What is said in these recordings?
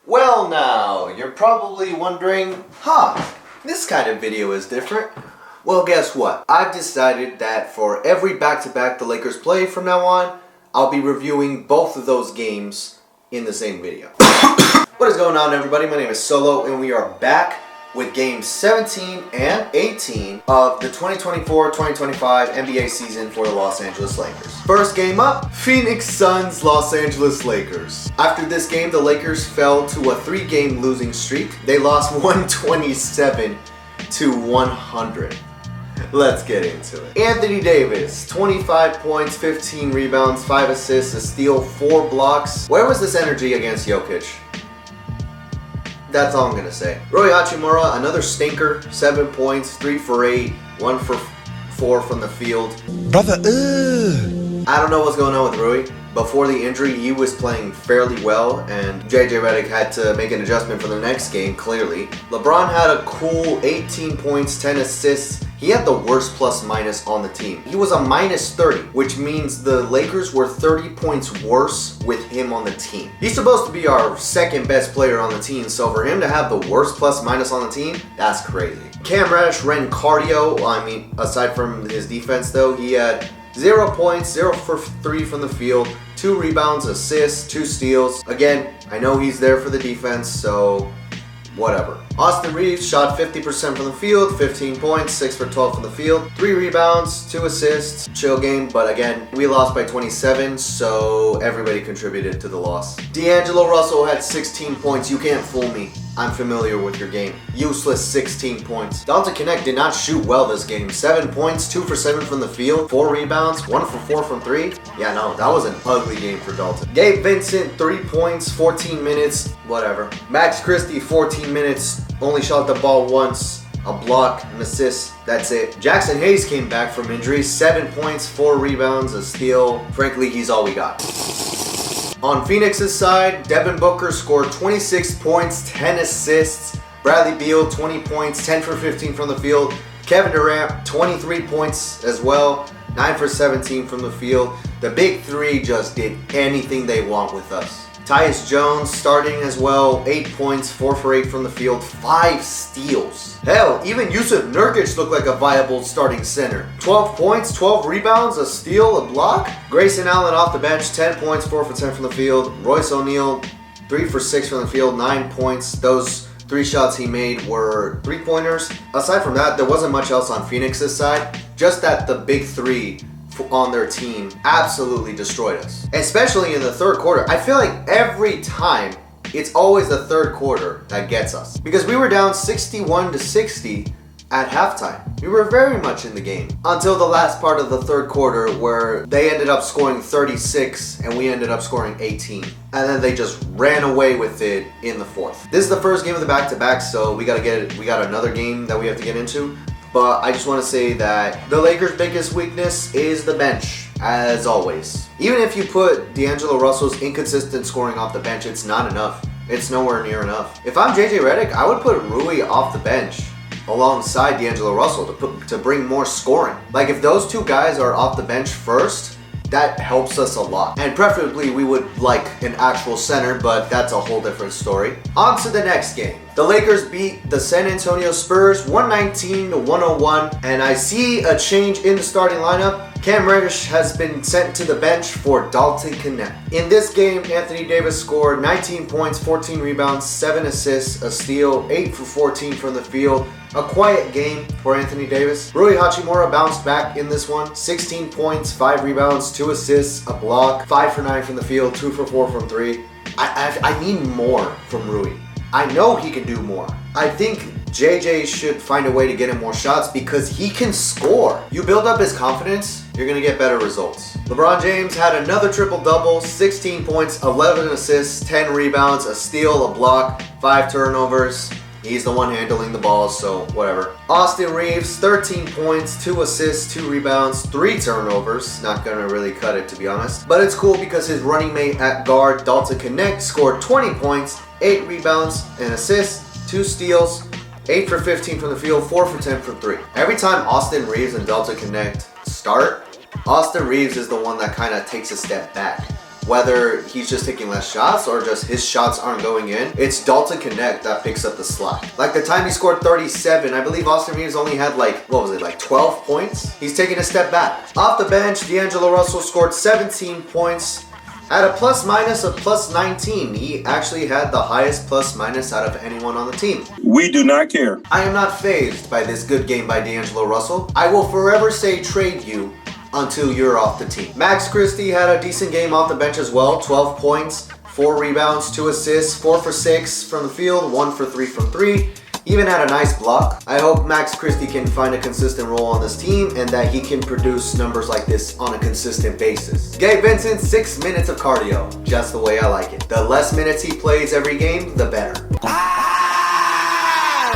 Well now, you're probably wondering, this kind of video is different. Well, guess what? I've decided that for every back-to-back the Lakers play from now on, I'll be reviewing both of those games in the same video. What is going on, everybody? My name is Solo, and we are back with games 17 and 18 of the 2024-2025 NBA season for the Los Angeles Lakers. First game up, Phoenix Suns, Los Angeles Lakers. After this game, the Lakers fell to a 3-game losing streak. They lost 127 to 100. Let's get into it. Anthony Davis, 25 points, 15 rebounds, 5 assists, a steal, 4 blocks. Where was this energy against Jokic? That's all I'm going to say. Rui Hachimura, another stinker, 7 points, 3 for 8, 1 for 4 from the field. Brother, I don't know what's going on with Rui. Before the injury, he was playing fairly well, and JJ Redick had to make an adjustment for the next game, clearly. LeBron had a cool 18 points, 10 assists. He had the worst plus-minus on the team. He was a minus 30, which means the Lakers were 30 points worse with him on the team. He's supposed to be our second best player on the team, so for him to have the worst plus-minus on the team, that's crazy. Cam Reddish ran cardio. Aside from his defense though, he had 0 points, 0 for 3 from the field, 2 rebounds, assists, 2 steals. Again, I know he's there for the defense, so whatever. Austin Reeves shot 50% from the field, 15 points, 6 for 12 from the field, 3 rebounds, 2 assists, chill game, but again, we lost by 27, so everybody contributed to the loss. D'Angelo Russell had 16 points, you can't fool me. I'm familiar with your game. Useless 16 points. Dalton Knecht did not shoot well this game. 7 points, 2 for 7 from the field, 4 rebounds, 1 for 4 from 3. Yeah, no, that was an ugly game for Dalton. Gabe Vincent, 3 points, 14 minutes, whatever. Max Christie, 14 minutes, only shot the ball once, a block, an assist, that's it. Jackson Hayes came back from injury, 7 points, 4 rebounds, a steal. Frankly, he's all we got. On Phoenix's side, Devin Booker scored 26 points, 10 assists. Bradley Beal, 20 points, 10 for 15 from the field. Kevin Durant, 23 points as well, 9 for 17 from the field. The big three just did anything they want with us. Tyus Jones starting as well, 8 points, 4 for 8 from the field, 5 steals. Hell, even Yusuf Nurkic looked like a viable starting center. 12 points, 12 rebounds, a steal, a block. Grayson Allen off the bench, 10 points, 4 for 10 from the field. Royce O'Neal, 3 for 6 from the field, 9 points. Those 3 shots he made were 3-pointers. Aside from that, there wasn't much else on Phoenix's side. Just that the big three on their team absolutely destroyed us, especially in the third quarter. I feel like every time it's always the third quarter that gets us, because we were down 61 to 60 at halftime. We were very much in the game until the last part of the third quarter, where they ended up scoring 36 and we ended up scoring 18, and then they just ran away with it in the fourth. This is the first game of the back-to-back, so we got another game that we have to get into. But I just want to say that the Lakers' biggest weakness is the bench, as always. Even if you put D'Angelo Russell's inconsistent scoring off the bench, it's not enough. It's nowhere near enough. If I'm JJ Redick, I would put Rui off the bench alongside D'Angelo Russell to bring more scoring. Like, if those two guys are off the bench first, that helps us a lot. And preferably we would like an actual center, but that's a whole different story. On to the next game. The Lakers beat the San Antonio Spurs 119 to 101, and I see a change in the starting lineup. Cam Reddish has been sent to the bench for Dalton Knecht. In this game, Anthony Davis scored 19 points, 14 rebounds, 7 assists, a steal, 8 for 14 from the field. A quiet game for Anthony Davis. Rui Hachimura bounced back in this one. 16 points, 5 rebounds, 2 assists, a block, 5 for 9 from the field, 2 for 4 from 3. I need more from Rui. I know he can do more. I think JJ should find a way to get him more shots because he can score. You build up his confidence, you're going to get better results. LeBron James had another triple-double, 16 points, 11 assists, 10 rebounds, a steal, a block, 5 turnovers. He's the one handling the ball, so whatever. Austin Reeves, 13 points, 2 assists, 2 rebounds, 3 turnovers. Not gonna really cut it, to be honest. But it's cool because his running mate at guard, Dalton Knecht, scored 20 points, 8 rebounds, an assist, 2 steals, 8 for 15 from the field, 4 for 10 from 3. Every time Austin Reeves and Dalton Knecht start, Austin Reeves is the one that kind of takes a step back. whether he's just taking less shots or just his shots aren't going in, it's Dalton Connect that picks up the slack. Like the time he scored 37, I believe Austin Reeves only had like, what was it, like 12 points? He's taking a step back. Off the bench, D'Angelo Russell scored 17 points. At a plus minus of plus 19, he actually had the highest plus minus out of anyone on the team. We do not care. I am not fazed by this good game by D'Angelo Russell. I will forever say trade you until you're off the team. Max Christie had a decent game off the bench as well. 12 points, 4 rebounds, 2 assists, 4 for 6 from the field, 1 for 3 from 3. Even had a nice block. I hope Max Christie can find a consistent role on this team and that he can produce numbers like this on a consistent basis. Gabe Vincent, 6 minutes of cardio. Just the way I like it. The less minutes he plays every game, the better.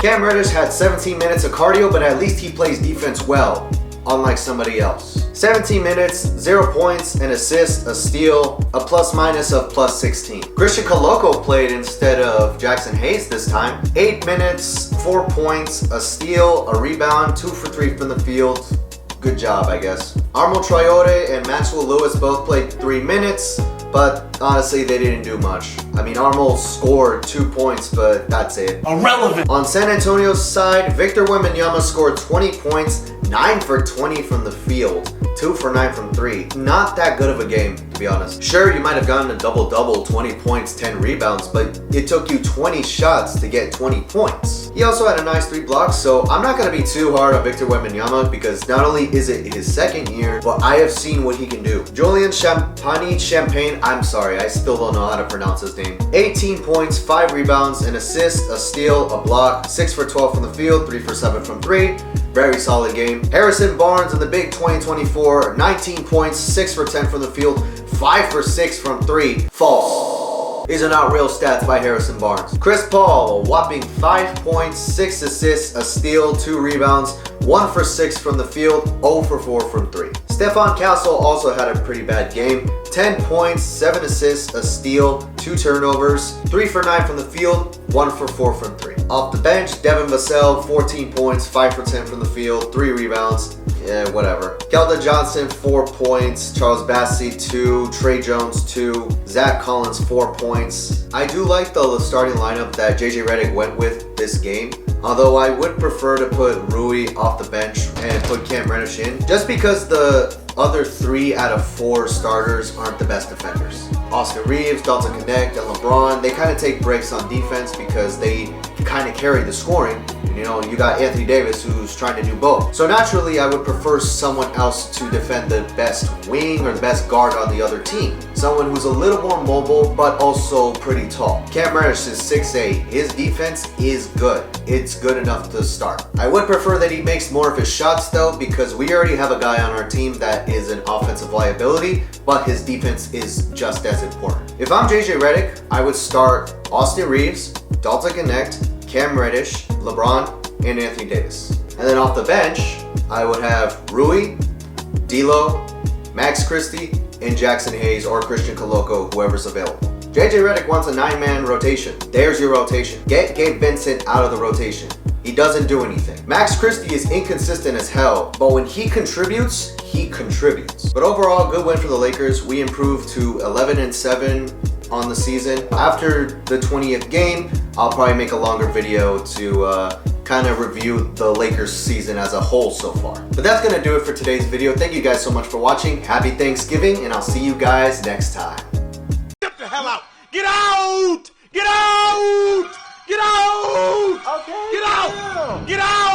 Cam Reddish had 17 minutes of cardio, but at least he plays defense well, unlike somebody else. 17 minutes, 0 points, an assist, a steal, a plus minus of plus 16. Christian Coloco played instead of Jackson Hayes this time. 8 minutes, 4 points, a steal, a rebound, 2 for 3 from the field. Good job, I guess. Armo Traore and Maxwell Lewis both played 3 minutes, but honestly, they didn't do much. I mean, Armo scored 2 points, but that's it. Irrelevant. On San Antonio's side, Victor Wembanyama scored 20 points, 9 for 20 from the field, 2 for 9 from 3. Not that good of a game, to be honest. Sure, you might have gotten a double-double, 20 points, 10 rebounds, but it took you 20 shots to get 20 points. He also had a nice 3 blocks, so I'm not going to be too hard on Victor Wembanyama because not only is it his second year, but I have seen what he can do. Julian Champagne, I'm sorry, I still don't know how to pronounce his name. 18 points, 5 rebounds, an assist, a steal, a block, 6 for 12 from the field, 3 for 7 from 3. Very solid game. Harrison Barnes in the big 2024, 19 points, 6 for 10 from the field, 5 for 6 from 3. False. These are not real stats by Harrison Barnes. Chris Paul, a whopping 5 points, 6 assists, a steal, 2 rebounds, 1 for 6 from the field, 0 for 4 from 3. Stephon Castle also had a pretty bad game. 10 points, 7 assists, a steal, 2 turnovers, 3 for 9 from the field, 1 for 4 from 3. Off the bench, Devin Vassell, 14 points, 5 for 10 from the field, 3 rebounds, whatever. Keldon Johnson, 4 points, Charles Bassey, 2, Trey Jones, 2, Zach Collins, 4 points. I do like the starting lineup that JJ Redick went with this game, although I would prefer to put Rui off the bench and put Cam Reddish in, just because the other 3 out of 4 starters aren't the best defenders. Austin Reeves, Dalton Connect, and LeBron, they kind of take breaks on defense because they kind of carry the scoring. And, you know, you got Anthony Davis who's trying to do both. So naturally, I would prefer someone else to defend the best wing or the best guard on the other team. Someone who's a little more mobile, but also pretty tall. Cam Reddish is 6'8". His defense is good. It's good enough to start. I would prefer that he makes more of his shots though, because we already have a guy on our team that is an offensive liability, but his defense is just as important. If I'm JJ Redick, I would start Austin Reeves, Dalton Connect, Cam Reddish, LeBron, and Anthony Davis. And then off the bench, I would have Rui, D'Lo, Max Christie, and Jackson Hayes or Christian Coloco, whoever's available. JJ Redick wants a 9-man rotation. There's your rotation. Get Gabe Vincent out of the rotation. He doesn't do anything. Max Christie is inconsistent as hell, but when he contributes, he contributes. But overall, good win for the Lakers. We improved to 11-7 on the season. After the 20th game, I'll probably make a longer video to kind of review the Lakers season as a whole so far. But that's gonna do it for today's video. Thank you guys so much for watching. Happy Thanksgiving, and I'll see you guys next time. Get the hell out! Get out! Get out! Get out! Okay. Get out! Get out!